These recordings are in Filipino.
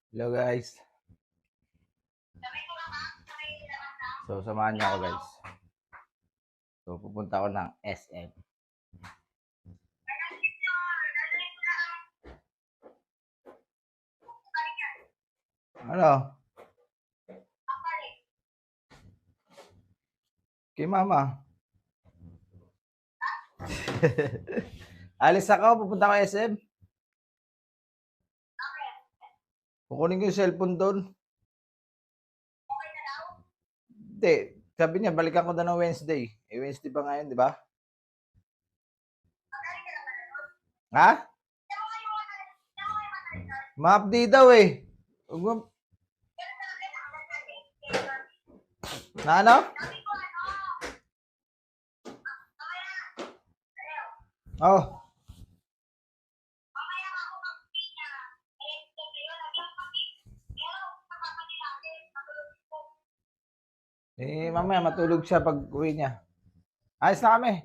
Hello guys. So samahan niyo ako guys. So pupunta ako ng SM. Ano? Kay mama. Alis ako, pupunta ako SM. Kukunin ko yung cellphone doon. Hindi. Sabi niya, balikan ko na ng Wednesday. Eh, Wednesday pa ngayon, di ba? Ha? Ma-update daw eh. Na ano? Oh. Eh, mamaya matulog siya pag uwi niya. Ayos na kami.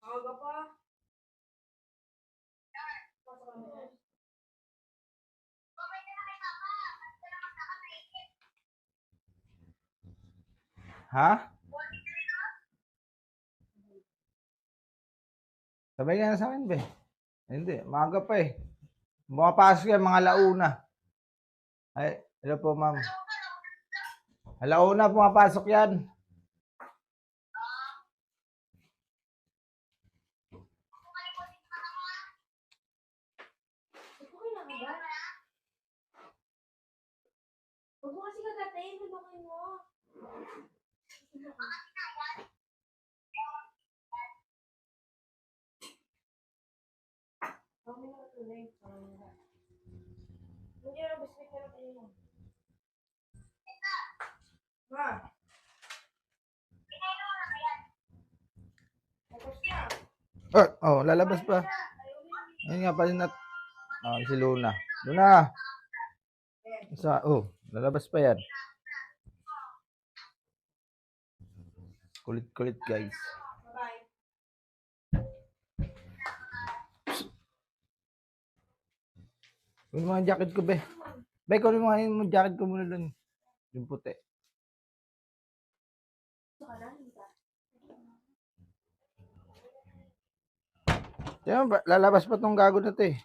Aga pa. Ha? Sabay ka na sa akin, be. Hindi, maaga pa eh. Bumapasok yan, mga alauna. Ay, hello po, ma'am. Alauna, pumapasok yan. Huwag mo kasi kagatain, lumakin mo. Kami na tunay. Hindi na biscuit na tayo mo. Ma. Tapos na. Lalabas pa. Ayun nga pala na. Si Luna. Luna. Lalabas pa yan. Kulit-kulit guys. Bye. Yung mga jacket ko, be. Be, kung yung mga jacket ko muna dun. Yung puti. Yan, lalabas pa tong gago na to eh.